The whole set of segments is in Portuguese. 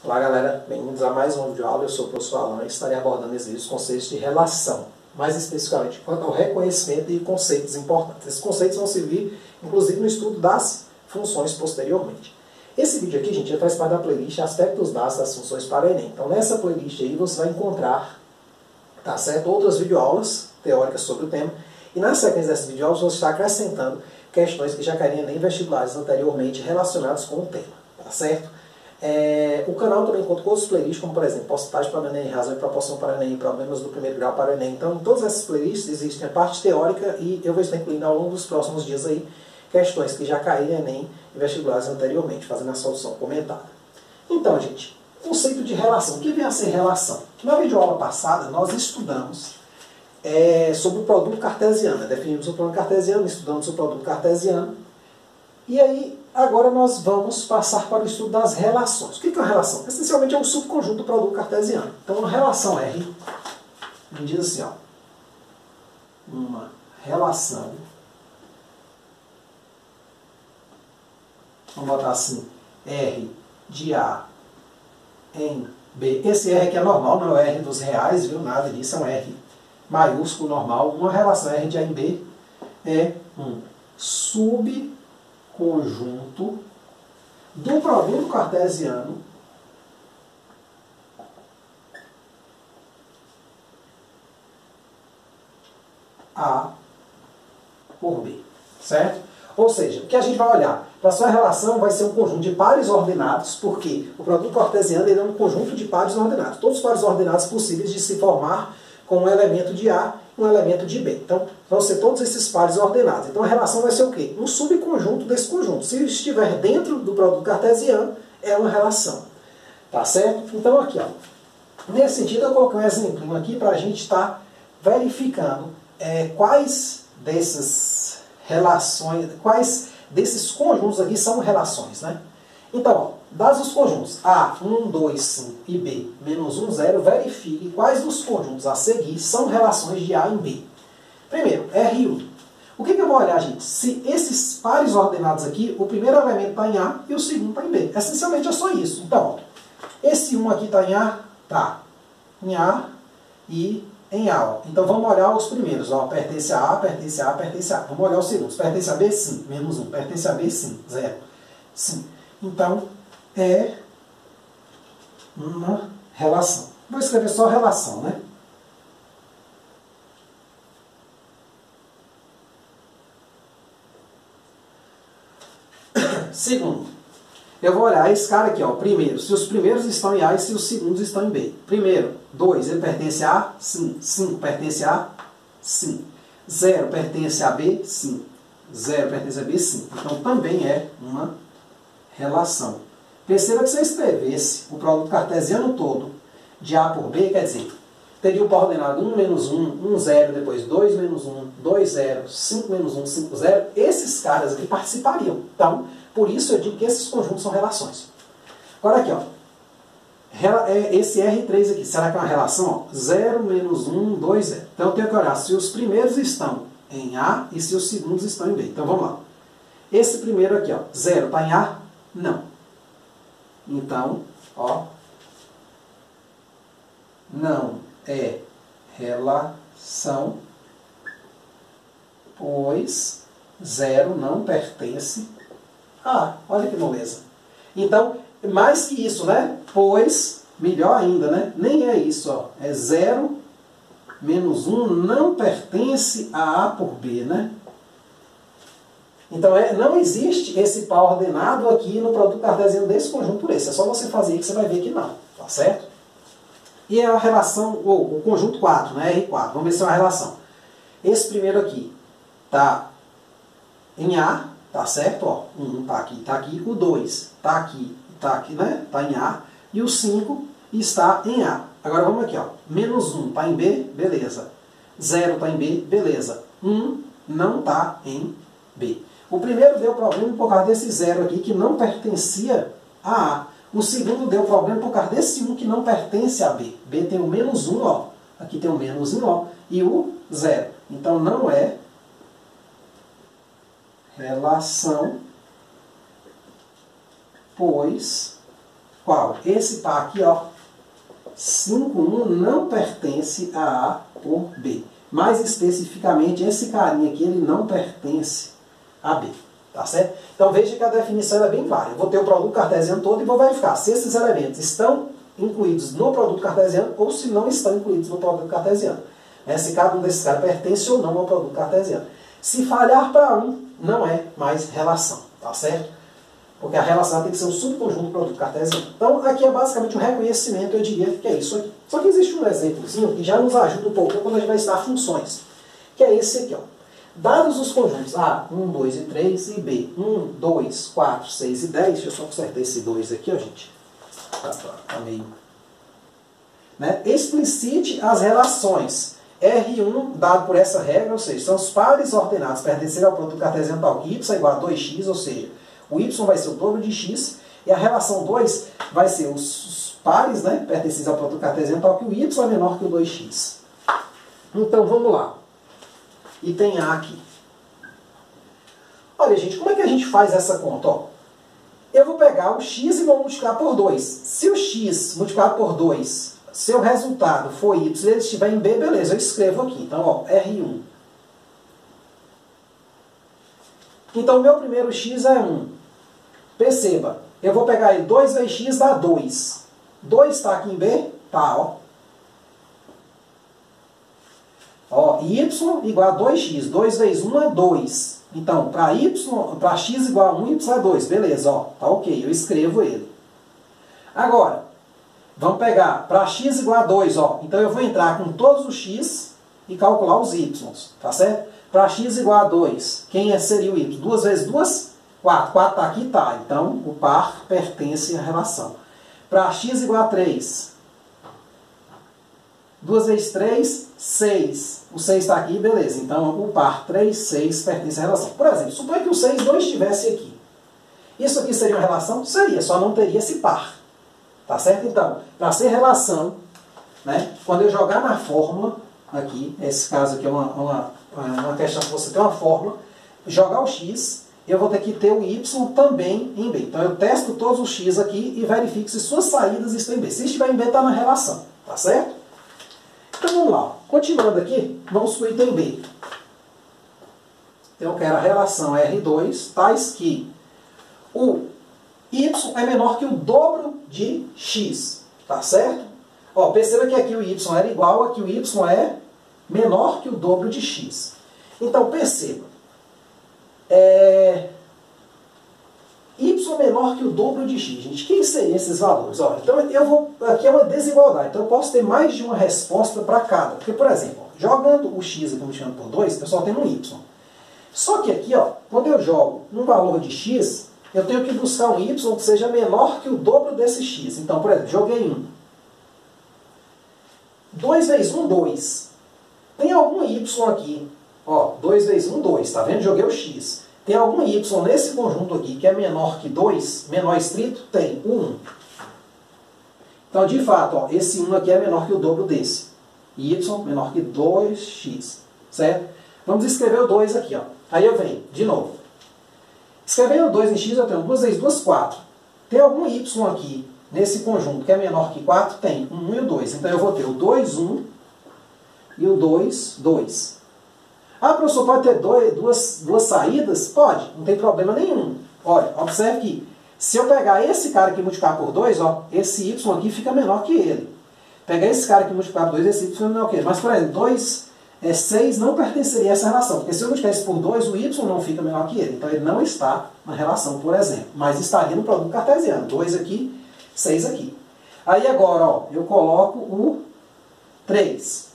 Olá galera, bem-vindos a mais um vídeo aula. Eu sou o professor Alan e estarei abordando nesse vídeo os conceitos de relação, mais especificamente quanto ao reconhecimento e conceitos importantes. Esses conceitos vão servir inclusive no estudo das funções posteriormente. Esse vídeo aqui, gente, já faz parte da playlist Aspectos Básicos das Funções para o Enem. Então nessa playlist aí você vai encontrar, tá certo, outras videoaulas teóricas sobre o tema. E na sequência dessas videoaulas você está acrescentando questões que já cairiam em vestibulares anteriormente relacionados com o tema, tá certo? O canal também conta com outros playlists, como por exemplo, porcentagem para o Enem, razão e proporção para o Enem, problemas do primeiro grau para o Enem. Então, em todas essas playlists existem a parte teórica e eu vou estar incluindo ao longo dos próximos dias aí questões que já caíram em Enem e vestibulares anteriormente, fazendo a solução comentada. Então, gente, conceito de relação. O que vem a ser relação? Na videoaula passada, nós estudamos sobre o produto cartesiano. Definimos o plano cartesiano, estudamos o produto cartesiano. E aí, agora nós vamos passar para o estudo das relações. O que é uma relação? Essencialmente é um subconjunto do produto cartesiano. Então, uma relação R, a gente diz assim, ó, uma relação, vamos botar assim, R de A em B. Esse R aqui é normal, não é o R dos reais, viu? Nada disso, é um R maiúsculo normal. Uma relação R de A em B é um subconjunto do produto cartesiano A por B, certo? Ou seja, o que a gente vai olhar? Para a sua relação vai ser um conjunto de pares ordenados, porque o produto cartesiano ele é um conjunto de pares ordenados. Todos os pares ordenados possíveis de se formar com um elemento de A e um elemento de B. Então, vão ser todos esses pares ordenados. Então, a relação vai ser o quê? Um subconjunto desse conjunto. Se estiver dentro do produto cartesiano, é uma relação. Tá certo? Então, aqui, ó. Nesse sentido, eu coloquei um exemplo aqui para a gente estar verificando quais dessas relações, quais desses conjuntos aqui são relações, né? Então, ó, dados os conjuntos A, 1, 2, 5 e B, menos 1, 0, verifique quais dos conjuntos a seguir são relações de A em B. Primeiro, R1. O que eu vou olhar, gente? Se esses pares ordenados aqui, o primeiro elemento está em A e o segundo está em B. Essencialmente é só isso. Então, ó, esse 1 aqui está em A? Tá. Em A e em A. Ó. Então, vamos olhar os primeiros. Ó, pertence a A, pertence a A, pertence a A. Vamos olhar os segundos. Pertence a B? Sim. Menos 1. Pertence a B? Sim. 0. Sim. Então, é uma relação. Vou escrever só relação, né? Segundo, eu vou olhar esse cara aqui, ó, primeiro, se os primeiros estão em A e se os segundos estão em B. Primeiro, 2, ele pertence a A? Sim. 5 pertence a A? Sim. 0 pertence a B? Sim. 0 pertence a B? Sim. Então, também é uma relação. Perceba que se eu escrevesse o produto cartesiano todo de A por B, quer dizer, teria o par ordenado 1 menos 1, 1, 0, depois 2 menos 1, 2, 0, 5 menos 1, 5, 0. Esses caras aqui participariam. Então, por isso eu digo que esses conjuntos são relações. Agora aqui, ó. Esse R3 aqui, será que é uma relação? Ó, 0 menos 1, 2, 0. Então eu tenho que olhar se os primeiros estão em A e se os segundos estão em B. Então vamos lá. Esse primeiro aqui, ó, 0, está em A? Não. Então, ó, não é relação, pois 0 não pertence a A. Olha que moleza. Então, mais que isso, né? Pois, melhor ainda, né? Nem é isso, ó. É 0 menos 1 não pertence a A por B, né? Então, não existe esse par ordenado aqui no produto cartesiano desse conjunto por esse. É só você fazer aí que você vai ver que não. Tá certo? E a relação, o conjunto 4, né? R4. Vamos ver se é uma relação. Esse primeiro aqui está em A, tá certo? Ó, 1 está aqui. O 2 está aqui, né? Está em A. E o 5 está em A. Agora vamos aqui, ó. Menos 1 está em B, beleza. 0 está em B, beleza. 1 não está em B. O primeiro deu problema por causa desse 0 aqui, que não pertencia a A. O segundo deu problema por causa desse 1 que não pertence a B. B tem o menos 1, ó. Aqui tem o menos 1, ó. E o 0. Então não é relação, pois Qual? Esse par aqui, ó. 5, 1 não pertence a A por B. Mais especificamente, esse carinha aqui, ele não pertence a B. Tá certo? Então veja que a definição é bem clara. Eu vou ter o produto cartesiano todo e vou verificar se esses elementos estão incluídos no produto cartesiano ou se não estão incluídos no produto cartesiano. Se cada um desses caras pertence ou não ao produto cartesiano. Se falhar para um, não é mais relação. Tá certo? Porque a relação tem que ser um subconjunto do produto cartesiano. Então aqui é basicamente um reconhecimento, eu diria que é isso aqui. Só que existe um exemplozinho que já nos ajuda um pouco quando a gente vai estudar funções. Que é esse aqui, ó. Dados os conjuntos A, 1, 2 e 3 e B, 1, 2, 4, 6 e 10, deixa eu só consertar esse 2 aqui, ó, gente. Tá meio... Explicite as relações. R1, dado por essa regra, ou seja, são os pares ordenados pertencentes ao produto cartesiano tal que y é igual a 2x, ou seja, o y vai ser o dobro de x, e a relação 2 vai ser os pares pertencentes ao produto cartesiano tal que o y é menor que o 2x. Então, vamos lá. Item A aqui. Olha, gente, como é que a gente faz essa conta? Ó, eu vou pegar o x e vou multiplicar por 2. Se o x multiplicado por 2, seu resultado for y, se ele estiver em B, beleza, eu escrevo aqui. Então, ó, R1. Então, o meu primeiro x é 1. Perceba, eu vou pegar aí 2 vezes x dá 2. 2 está aqui em B? Tá, ó. Ó, y igual a 2x. 2 vezes 1 é 2. Então, para x igual a 1, y é 2. Beleza, ó. Tá ok, eu escrevo ele. Agora, vamos pegar para x igual a 2, ó. Então, eu vou entrar com todos os x e calcular os y. Tá certo? Para x igual a 2, quem seria o y? 2 vezes 2? 4. 4 está aqui? Tá. Então, o par pertence à relação. Para x igual a 3... 2 vezes 3, 6. O 6 está aqui, beleza. Então, o par 3, 6 pertence à relação. Por exemplo, suponha que o 6 não estivesse aqui. Isso aqui seria uma relação? Seria, só não teria esse par. Tá certo? Então, para ser relação, quando eu jogar na fórmula, aqui, esse caso aqui é uma questão que você tem uma fórmula, jogar o x, eu vou ter que ter o y também em B. Então, eu testo todos os x aqui e verifico se suas saídas estão em B. Se estiver em B, está na relação. Tá certo? Então vamos lá, continuando aqui, vamos para o item B. Então eu quero a relação R2, tais que o y é menor que o dobro de x, tá certo? Ó, perceba que aqui o y era igual, aqui o y é menor que o dobro de x. Então perceba, y menor que o dobro de x. Gente, quem seriam esses valores? Olha, então aqui é uma desigualdade, então eu posso ter mais de uma resposta para cada. Porque, por exemplo, jogando o x aqui multiplicando por 2, eu só tenho um y. Só que aqui, ó, quando eu jogo um valor de x, eu tenho que buscar um y que seja menor que o dobro desse x. Então, por exemplo, joguei 1. 2 vezes 1, 2. Tem algum y aqui. Ó, 2 vezes 1, 2. Tá vendo? Joguei o x. Tem algum y nesse conjunto aqui que é menor que 2, menor estrito? Tem, o 1. Então, de fato, ó, esse 1 aqui é menor que o dobro desse. Y menor que 2x, certo? Vamos escrever o 2 aqui, ó. Aí eu venho, de novo. Escrevendo o 2 em x, eu tenho 2 vezes 2, 4. Tem algum y aqui nesse conjunto que é menor que 4? Tem, o 1 e o 2. Então, eu vou ter o 2, 1 e o 2, 2. Ah, professor, pode ter duas saídas? Pode, não tem problema nenhum. Olha, observe que se eu pegar esse cara aqui e multiplicar por 2, ó, esse y aqui fica menor que ele. Pegar esse cara aqui e multiplicar por 2, esse y fica menor que ele. Mas, por exemplo, 2, 6 não pertenceria a essa relação. Porque se eu multiplicar isso por 2, o y não fica menor que ele. Então, ele não está na relação, por exemplo. Mas estaria no produto cartesiano. 2 aqui, 6 aqui. Aí agora, ó, eu coloco o 3.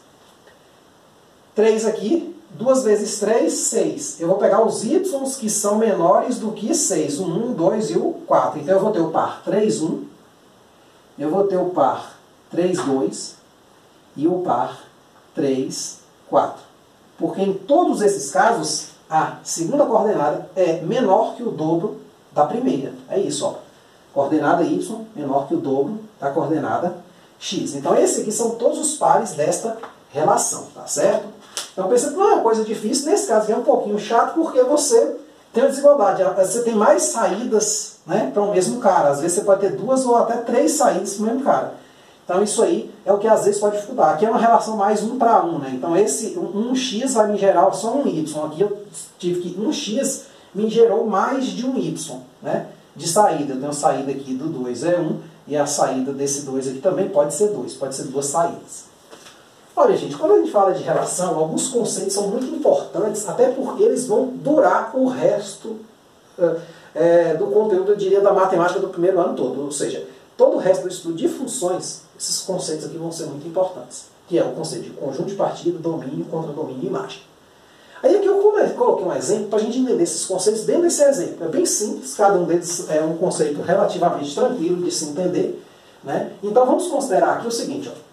3 aqui. 2 vezes 3, 6. Eu vou pegar os y que são menores do que 6. O 1, 2 e o 4. Então eu vou ter o par 3, 1. Eu vou ter o par 3, 2. E o par 3, 4. Porque em todos esses casos, a segunda coordenada é menor que o dobro da primeira. É isso, ó. Coordenada y menor que o dobro da coordenada x. Então esses aqui são todos os pares desta relação, tá certo? Então, pensa que não é uma coisa difícil. Nesse caso aqui é um pouquinho chato, porque você Tem uma desigualdade. Você tem mais saídas, né, para o mesmo cara. Às vezes você pode ter 2 ou até 3 saídas para o mesmo cara. Então isso aí é o que às vezes pode dificultar. Aqui é uma relação mais 1 para 1. Né? Então esse 1x vai me gerar só um y. Aqui eu tive que 1x me gerou mais de um y, né, de saída. Eu tenho a saída aqui do 2 é 1 e a saída desse 2 aqui também pode ser 2. Pode ser 2 saídas. Olha, gente, quando a gente fala de relação, alguns conceitos são muito importantes, até porque eles vão durar o resto do conteúdo, eu diria, da matemática do primeiro ano todo. Ou seja, todo o resto do estudo de funções, esses conceitos aqui vão ser muito importantes, que é o conceito de conjunto de partida, domínio, contra-domínio e imagem. Aí aqui eu coloquei um exemplo para a gente entender esses conceitos dentro desse exemplo. É bem simples, cada um deles é um conceito relativamente tranquilo de se entender, né? Então vamos considerar aqui o seguinte, ó.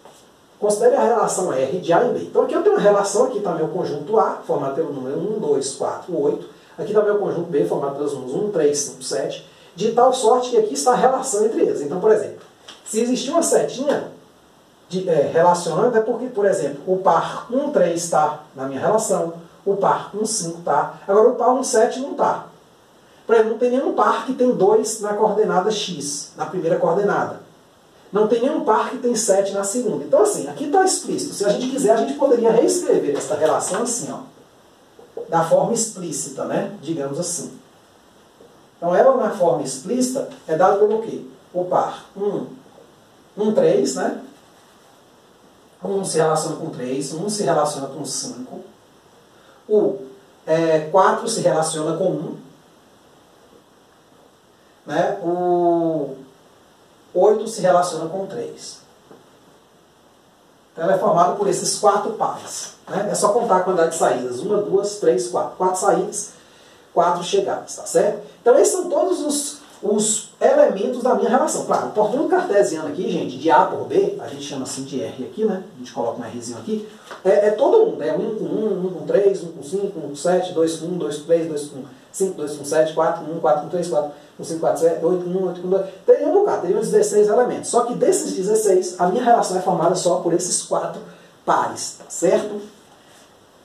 Considere a relação R de A e B. Então aqui eu tenho uma relação, aqui está meu conjunto A, formado pelo número 1, 2, 4, 8. Aqui está meu conjunto B, formado pelos números 1, 3, 5, 7. De tal sorte que aqui está a relação entre eles. Então, por exemplo, se existir uma setinha relacionando, é porque, por exemplo, o par 1, 3 está na minha relação, o par 1, 5 está. Agora o par 1, 7 não está. Por exemplo, não tem nenhum par que tem 2 na coordenada x, na primeira coordenada. Não tem nenhum par que tem 7 na segunda. Então, assim, aqui está explícito. Se a gente quiser, a gente poderia reescrever essa relação assim, ó, da forma explícita, né? Digamos assim. Então, ela na forma explícita é dada pelo quê? O par 1, 3, né? 1 se relaciona com 3, 1 se relaciona com 5. O 4 se relaciona com 1. Né? O 8 se relaciona com 3. Então ela é formada por esses 4 pares. Né? É só contar a quantidade de saídas. 1, 2, 3, 4. 4 saídas, 4 chegadas. Tá certo? Então esses são todos os elementos da minha relação. Claro, o portão cartesiano aqui, gente, de A por B, a gente chama assim de R aqui, né? A gente coloca um Rzinho aqui. É todo mundo. É 1 com 1, 1 com 3, 1 com 5, 1 com 7, 2 com 1, 2 com 3, 2 com 5, 2 com 7, 4 com 1, 4 com 3, 4 com 5, 4 com 7, 8 com 1, 8 com 2. Teria um bocado, teria uns 16 elementos. Só que desses 16, a minha relação é formada só por esses 4 pares, tá certo?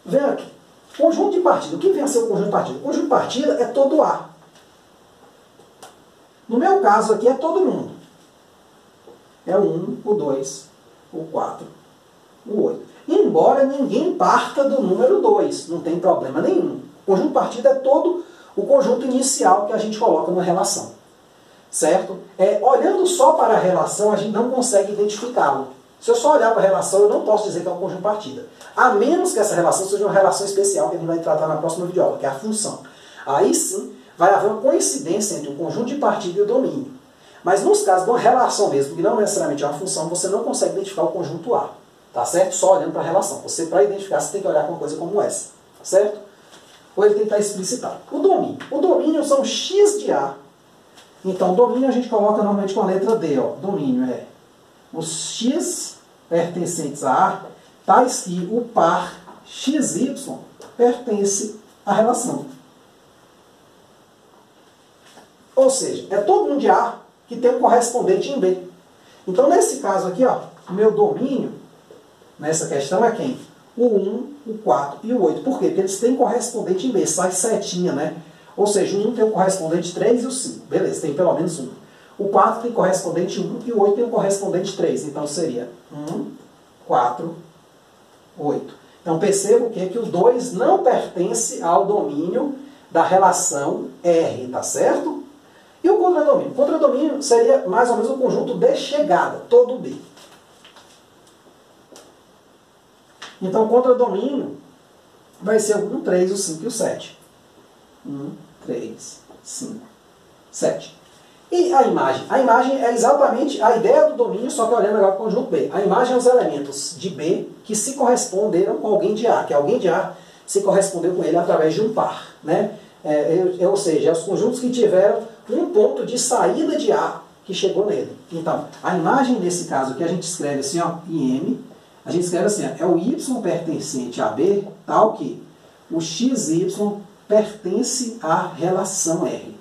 Vem aqui. Conjunto de partida. O que vem a ser o conjunto de partida? O conjunto de partida é todo A. No meu caso aqui é todo mundo. É o 1, o 2, o 4, o 8. Embora ninguém parta do número 2, não tem problema nenhum. O conjunto de partida é todo o conjunto inicial que a gente coloca na relação. Certo? Olhando só para a relação, a gente não consegue identificá-lo. Se eu só olhar para a relação, eu não posso dizer que é um conjunto de partida. A menos que essa relação seja uma relação especial que a gente vai tratar na próxima videoaula, que é a função. Aí sim, vai haver uma coincidência entre o conjunto de partida e o domínio. Mas nos casos de uma relação mesmo, que não necessariamente é uma função, você não consegue identificar o conjunto A. Tá certo? Só olhando para a relação. Você, para identificar, você tem que olhar para uma coisa como essa. Tá certo? Ou ele tem que estar explicitado. O domínio. O domínio são x de A. Então, o domínio a gente coloca normalmente com a letra D. Ó. Domínio é os x pertencentes a A, tais que o par xy pertence à relação. Ou seja, é todo mundo de A que tem um correspondente em B. Então, nesse caso aqui, ó, o meu domínio, nessa questão, é quem? O 1, o 4 e o 8. Por quê? Porque eles têm correspondente em B, sai setinha, né? Ou seja, o 1 tem um correspondente 3 e o 5. Beleza, tem pelo menos um. O 4 tem correspondente 1 e o 8 tem um correspondente 3. Então seria 1, 4, 8. Então perceba que o 2 não pertence ao domínio da relação R, tá certo? E o contradomínio? O contradomínio seria mais ou menos o conjunto de chegada, todo B. Então o contradomínio vai ser o 1, 3, o 5 e o 7. 1, 3, 5, 7. E a imagem? A imagem é exatamente a ideia do domínio, só que olhando agora para o conjunto B. A imagem é os elementos de B que se corresponderam com alguém de A, que alguém de A se correspondeu com ele através de um par. Né? Ou seja, é os conjuntos que tiveram um ponto de saída de A que chegou nele. Então, a imagem nesse caso aqui a gente escreve assim, ó, IM, a gente escreve assim, ó, é o Y pertencente a B, tal que o XY pertence à relação R.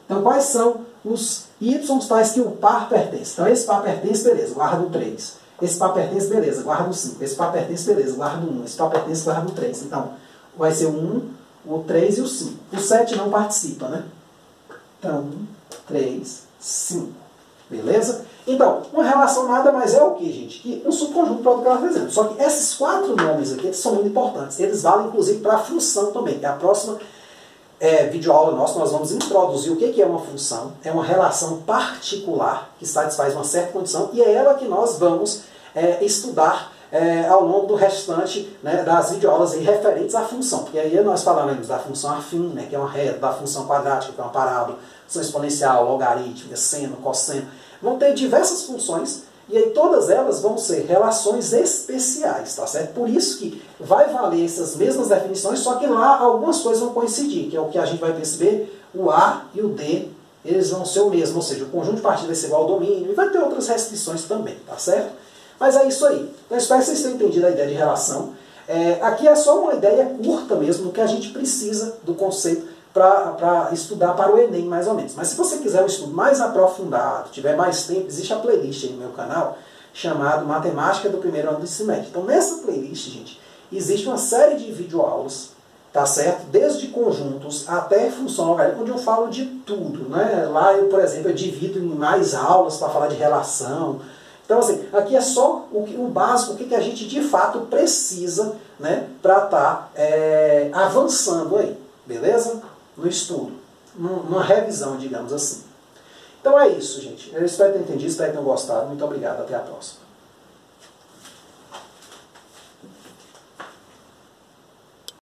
Então, quais são os Y tais que o par pertence? Então, esse par pertence, beleza, guarda o 3. Esse par pertence, beleza, guarda o 5. Esse par pertence, beleza, guarda o 1. Esse par pertence, guarda o 3. Então, vai ser o 1, o 3 e o 5. O 7 não participa, né? Então, 1, 3, 5. Beleza? Então, uma relação nada mais é o que, gente? Que um subconjunto do produto cartesiano. Só que esses 4 nomes aqui eles são muito importantes. Eles valem, inclusive, para a função também. Que é a próxima videoaula nossa, nós vamos introduzir o que é uma função. É uma relação particular que satisfaz uma certa condição. E é ela que nós vamos estudar ao longo do restante, né, das videoaulas aí referentes à função. Porque aí nós falaremos da função afim, né, que é uma reta, da função quadrática, que é uma parábola, função exponencial, logarítmica, seno, cosseno. Vão ter diversas funções e aí todas elas vão ser relações especiais, tá certo? Por isso que vai valer essas mesmas definições, só que lá algumas coisas vão coincidir, que é o que a gente vai perceber, o A e o D, eles vão ser o mesmo, ou seja, o conjunto de partidas vai ser igual ao domínio, e vai ter outras restrições também, tá certo? Mas é isso aí. Então, espero que vocês tenham entendido a ideia de relação. Aqui é só uma ideia curta mesmo do que a gente precisa do conceito para estudar para o Enem, mais ou menos. Mas se você quiser um estudo mais aprofundado, tiver mais tempo, existe a playlist aí no meu canal, chamado Matemática do Primeiro Ano do Ensino Médio. Então, nessa playlist, gente, existe uma série de videoaulas, tá certo? Desde conjuntos até função logarítmica, onde eu falo de tudo, né? Lá, eu, por exemplo, eu divido em mais aulas para falar de relação. Então, assim, aqui é só o básico, o que a gente de fato precisa, né, para estar avançando aí, beleza? No estudo, numa revisão, digamos assim. Então é isso, gente. Eu espero ter entendido, espero que tenham gostado. Muito obrigado, até a próxima.